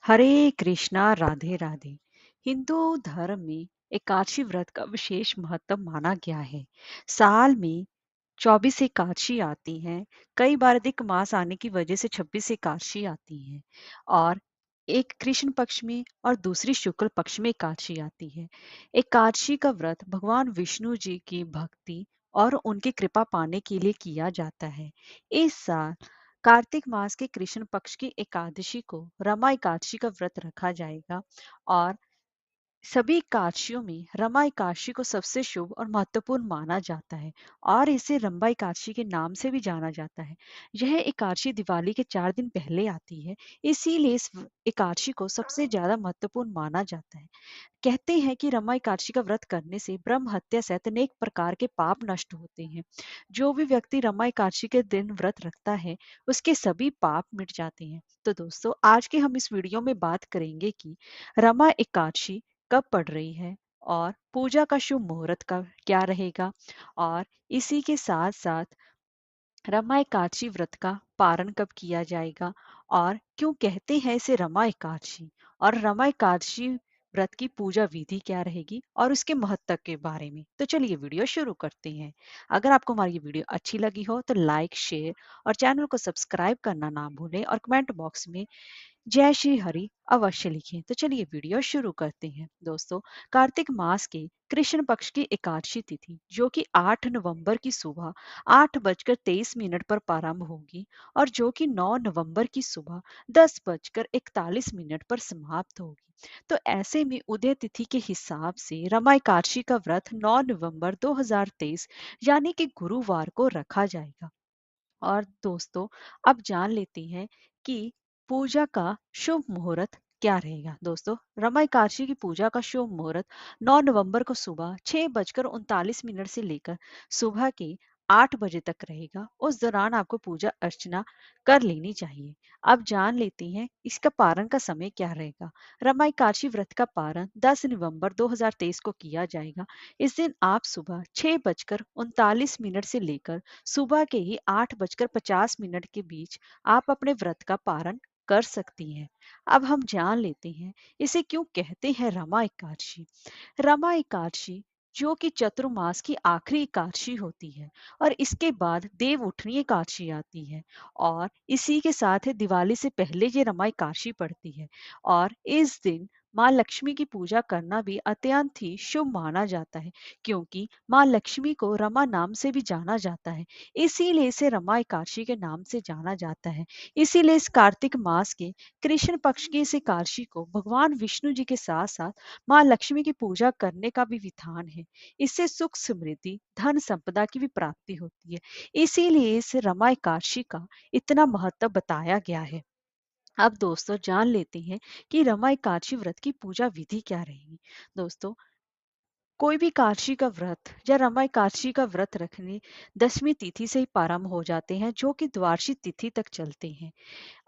हरे कृष्णा राधे राधे। हिंदू धर्म में एकादशी व्रत का विशेष महत्व माना गया है। साल में 24 एकादशी आती हैं। कई बार अधिक मास आने की वजह से 26 एकादशी आती हैं और एक कृष्ण पक्ष में और दूसरी शुक्ल पक्ष में एकादशी आती है। एकादशी का व्रत भगवान विष्णु जी की भक्ति और उनकी कृपा पाने के लिए किया जाता है। इस साल कार्तिक मास के कृष्ण पक्ष की एकादशी को रमा एकादशी का व्रत रखा जाएगा और सभी एकादशियों में रमा एकादशी को सबसे शुभ और महत्वपूर्ण माना जाता है और इसे रंबा एकादशी के नाम से भी जाना जाता है। यह एकादशी दिवाली के 4 दिन पहले आती है, इसीलिए इस एकादशी को सबसे ज्यादा महत्वपूर्ण माना जाता है। कहते हैं कि रमा एकादशी का व्रत करने से ब्रह्म हत्या सहित अनेक प्रकार के पाप नष्ट होते हैं। जो भी व्यक्ति रमा एकादशी के दिन व्रत रखता है, उसके सभी पाप मिट जाते हैं। तो दोस्तों, आज के हम इस वीडियो में बात करेंगे कि रमा एकादशी कब पड़ रही है और पूजा का शुभ मुहूर्त का क्या रहेगा, और इसी के साथ साथ रमा एकादशी व्रत का पारण कब किया जाएगा और क्यों कहते हैं इसे रमा एकादशी, और रमा एकादशी व्रत की पूजा विधि क्या रहेगी और उसके महत्व के बारे में। तो चलिए वीडियो शुरू करते हैं। अगर आपको हमारी ये वीडियो अच्छी लगी हो तो लाइक, शेयर और चैनल को सब्सक्राइब करना ना भूलें और कमेंट बॉक्स में जय श्री हरि अवश्य लिखें। तो चलिए वीडियो शुरू करते हैं। दोस्तों, कार्तिक मास के कृष्ण पक्ष की एकादशी तिथि जो कि 8 नवंबर की सुबह 8:23 पर प्रारंभ होगी और जो कि 9 नवंबर की सुबह 10:41 पर समाप्त होगी। तो ऐसे में उदय तिथि के हिसाब से रमा एकादशी का व्रत 9 नवंबर 2023 यानी कि गुरुवार को रखा जाएगा। और दोस्तों, अब जान लेते हैं कि पूजा का शुभ मुहूर्त क्या रहेगा। दोस्तों, रमा एकादशी की पूजा का शुभ मुहूर्त 9 नवंबर को सुबह 6:39 से लेकर सुबह के 8 बजे तक रहेगा। उस दौरान आपको पूजा अर्चना कर लेनी चाहिए। अब जान लेते हैं इसका पारण का समय क्या रहेगा। रमा एकादशी व्रत का पारण 10 नवंबर 2023 को किया जाएगा। इस दिन आप सुबह 6:39 से लेकर सुबह के ही 8:50 के बीच आप अपने व्रत का पारण कर सकती हैं। अब हम जान लेते हैं इसे क्यों कहते हैं रमा एकादशी। रमा एकादशी जो कि चतुर्मास की आखिरी एकादशी होती है और इसके बाद देव उठनी एकादशी आती है और इसी के साथ है दिवाली से पहले ये रमा एकादशी पड़ती है। और इस दिन माँ लक्ष्मी की पूजा करना भी अत्यंत ही शुभ माना जाता है, क्योंकि माँ लक्ष्मी को रमा नाम से भी जाना जाता है। इसीलिए इसे रमा एकादशी के नाम से जाना जाता है। इसीलिए इस कार्तिक मास के कृष्ण पक्ष की इस एकादशी को भगवान विष्णु जी के साथ साथ माँ लक्ष्मी की पूजा करने का भी विधान है। इससे सुख, समृद्धि, धन संपदा की भी प्राप्ति होती है। इसीलिए इस रमा एकादशी का इतना महत्व बताया गया है। अब दोस्तों, जान लेते हैं कि रमा एकादशी व्रत की पूजा विधि क्या रहेगी। दोस्तों, कोई भी एकादशी का व्रत या रमा एकादशी का व्रत रखने 10वीं तिथि से ही प्रारंभ हो जाते हैं, जो कि द्वादशी तिथि तक चलते हैं।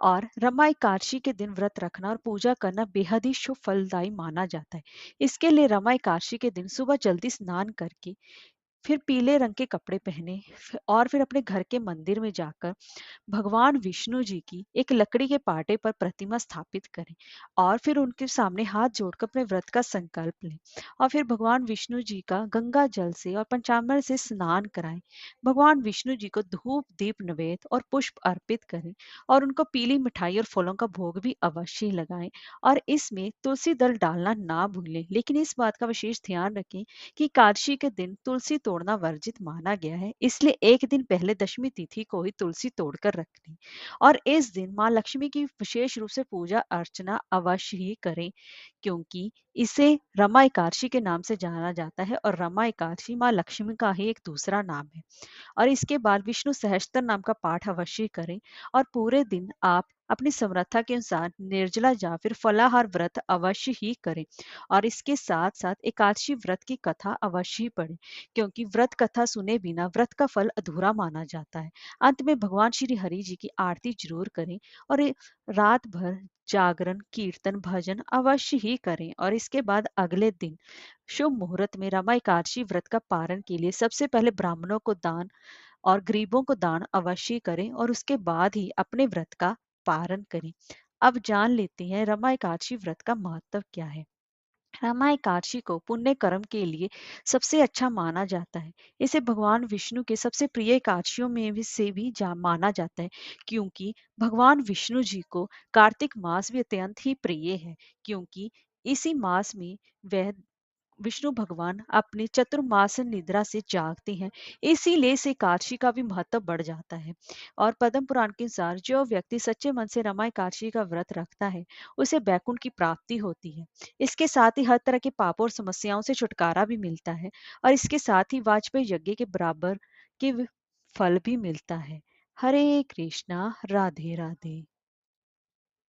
और रमा एकादशी के दिन व्रत रखना और पूजा करना बेहद ही शुभ फलदायी माना जाता है। इसके लिए रमा एकादशी के दिन सुबह जल्दी स्नान करके फिर पीले रंग के कपड़े पहने और फिर अपने घर के मंदिर में जाकर भगवान विष्णु जी की एक लकड़ी के पाटे पर प्रतिमा स्थापित करें और फिर उनके सामने हाथ जोड़कर अपने व्रत का संकल्प लें और फिर भगवान विष्णु जी का गंगा जल से और पंचामृत से स्नान कराएं। भगवान विष्णु जी को धूप, दीप, नैवेद्य और पुष्प अर्पित करें और उनको पीली मिठाई और फलों का भोग भी अवश्य ही लगाएं। और इसमें तुलसी दल डालना ना भूलें, लेकिन इस बात का विशेष ध्यान रखें कि एकादशी के दिन तुलसी तोड़ना वर्जित माना गया है, इसलिए एक दिन पहले 10वीं तिथि को ही तुलसी तोड़कर रखें। और इस दिन माँ लक्ष्मी की विशेष रूप से पूजा अर्चना अवश्य ही करें, क्योंकि इसे रमा एकादशी के नाम से जाना जाता है और रमा एकादशी माँ लक्ष्मी का ही एक दूसरा नाम है। और इसके बाद विष्णु सहस्त्र नाम का पाठ अवश्य करें और पूरे दिन आप अपनी समर्था के अनुसार निर्जला या फिर फलाहार व्रत अवश्य ही करें। और इसके साथ साथ एकादशी व्रत की कथा अवश्य ही पढ़ें, क्योंकि व्रत कथा सुने बिना व्रत का फल अधूरा माना जाता है। अंत में भगवान श्री हरि जी की आरती जरूर करें और रात भर जागरण, कीर्तन, भजन अवश्य ही करें। और इसके बाद अगले दिन शुभ मुहूर्त में रमा एकादशी व्रत का पारण के लिए सबसे पहले ब्राह्मणों को दान और गरीबों को दान अवश्य करें और उसके बाद ही अपने व्रत का पारण करें। अब जान लेते हैं रमा एकादशी व्रत का महत्व क्या है। रमा एकादशी को पुण्य कर्म के लिए सबसे अच्छा माना जाता है। इसे भगवान विष्णु के सबसे प्रिय एकादशियों में भी से भी माना जाता है, क्योंकि भगवान विष्णु जी को कार्तिक मास भी अत्यंत ही प्रिय है। क्योंकि इसी मास में वह विष्णु भगवान अपनी चतुर्मास निद्रा से जागते हैं, इसीलिए इस एकादशी का भी महत्व बढ़ जाता है। और पद्म पुराण के अनुसार जो व्यक्ति सच्चे मन से रमा एकादशी का व्रत रखता है, उसे बैकुंठ की प्राप्ति होती है। इसके साथ ही हर तरह के पापों और समस्याओं से छुटकारा भी मिलता है, और इसके साथ ही वाजपेयी यज्ञ के बराबर के फल भी मिलता है। हरे कृष्णा, राधे राधे।